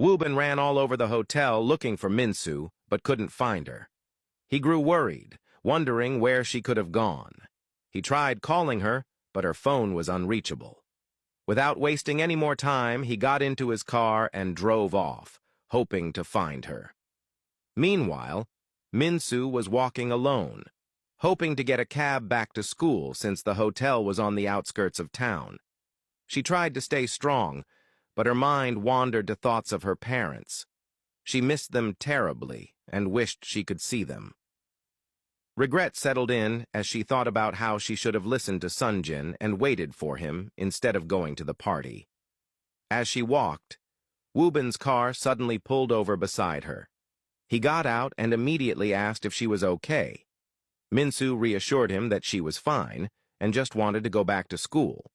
Woo-bin ran all over the hotel looking for Minsu, but couldn't find her. He grew worried, wondering where she could have gone. He tried calling her, but her phone was unreachable. Without wasting any more time, he got into his car and drove off, hoping to find her. Meanwhile, Minsu was walking alone, hoping to get a cab back to school since the hotel was on the outskirts of town. She tried to stay strong, but her mind wandered to thoughts of her parents. She missed them terribly and wished she could see them. Regret settled in as she thought about how she should have listened to Sonjin and waited for him instead of going to the party. As she walked, Woo-bin's car suddenly pulled over beside her. He got out and immediately asked if she was okay. Minsu reassured him that she was fine and just wanted to go back to school.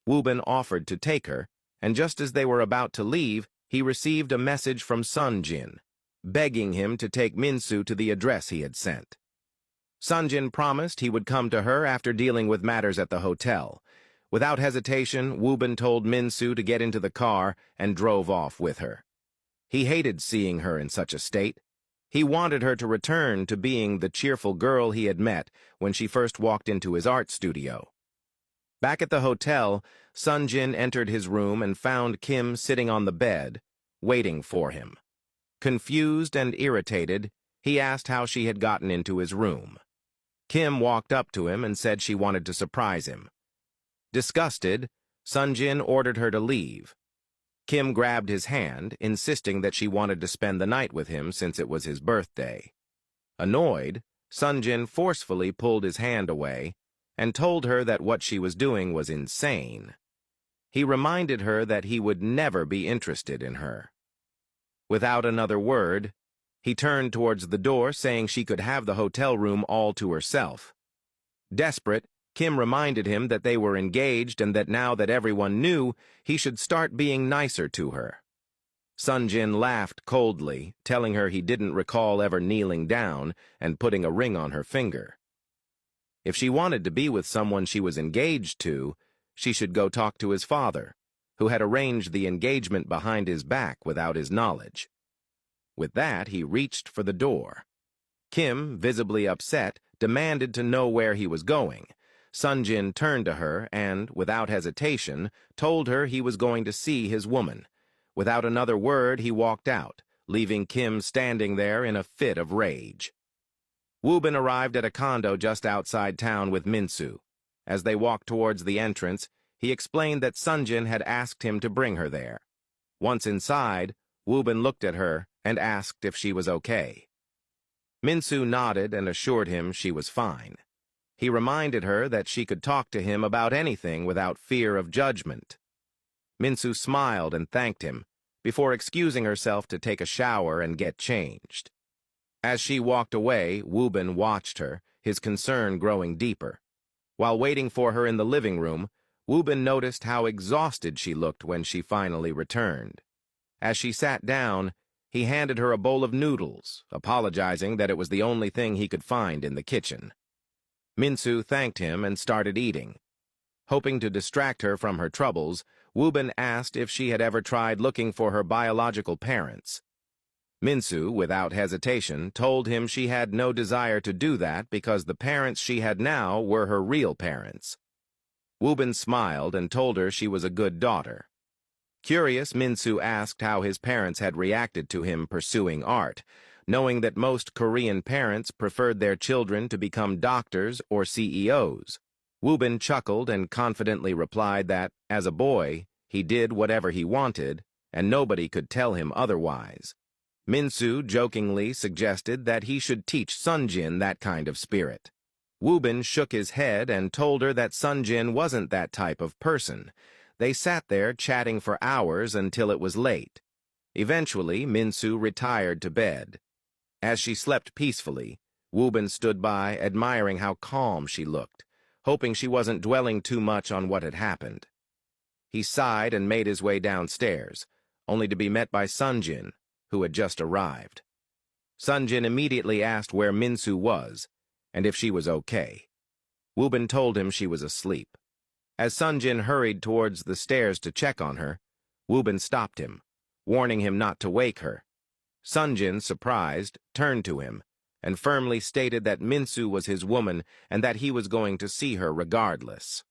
Woo-bin offered to take her, and just as they were about to leave, he received a message from Sonjin, begging him to take Minsu to the address he had sent. Sonjin promised he would come to her after dealing with matters at the hotel. Without hesitation, Woo-bin told Minsu to get into the car and drove off with her. He hated seeing her in such a state. He wanted her to return to being the cheerful girl he had met when she first walked into his art studio. Back at the hotel, Sonjin entered his room and found Kim sitting on the bed, waiting for him. Confused and irritated, he asked how she had gotten into his room. Kim walked up to him and said she wanted to surprise him. Disgusted, Sonjin ordered her to leave. Kim grabbed his hand, insisting that she wanted to spend the night with him since it was his birthday. Annoyed, Sonjin forcefully pulled his hand away and told her that what she was doing was insane. He reminded her that he would never be interested in her. Without another word, he turned towards the door, saying she could have the hotel room all to herself. Desperate, Kim reminded him that they were engaged and that now that everyone knew, he should start being nicer to her. Sonjin laughed coldly, telling her he didn't recall ever kneeling down and putting a ring on her finger. If she wanted to be with someone she was engaged to, she should go talk to his father, who had arranged the engagement behind his back without his knowledge. With that, he reached for the door. Kim, visibly upset, demanded to know where he was going. Sonjin turned to her and, without hesitation, told her he was going to see his woman. Without another word, he walked out, leaving Kim standing there in a fit of rage. Woo-bin arrived at a condo just outside town with Minsu. As they walked towards the entrance, he explained that Sonjin had asked him to bring her there. Once inside, Woo-bin looked at her and asked if she was okay. Minsu nodded and assured him she was fine. He reminded her that she could talk to him about anything without fear of judgment. Minsu smiled and thanked him, before excusing herself to take a shower and get changed. As she walked away, Woo-bin watched her, his concern growing deeper. While waiting for her in the living room, Woo-bin noticed how exhausted she looked when she finally returned. As she sat down, he handed her a bowl of noodles, apologizing that it was the only thing he could find in the kitchen. Minsu thanked him and started eating. Hoping to distract her from her troubles, Woo-bin asked if she had ever tried looking for her biological parents. Minsu, without hesitation, told him she had no desire to do that because the parents she had now were her real parents. Woo-bin smiled and told her she was a good daughter. Curious, Minsu asked how his parents had reacted to him pursuing art, knowing that most Korean parents preferred their children to become doctors or CEOs. Woo-bin chuckled and confidently replied that, as a boy, he did whatever he wanted, and nobody could tell him otherwise. Minsu jokingly suggested that he should teach Sonjin that kind of spirit. Woo-bin shook his head and told her that Sonjin wasn't that type of person. They sat there chatting for hours until it was late. Eventually, Minsu retired to bed. As she slept peacefully, Woo-bin stood by, admiring how calm she looked, hoping she wasn't dwelling too much on what had happened. He sighed and made his way downstairs, only to be met by Sonjin, who had just arrived. Sonjin immediately asked where Minsu was, and if she was okay. Woo-bin told him she was asleep. As Sonjin hurried towards the stairs to check on her, Woo-bin stopped him, warning him not to wake her. Sonjin, surprised, turned to him and firmly stated that Minsu was his woman and that he was going to see her regardless.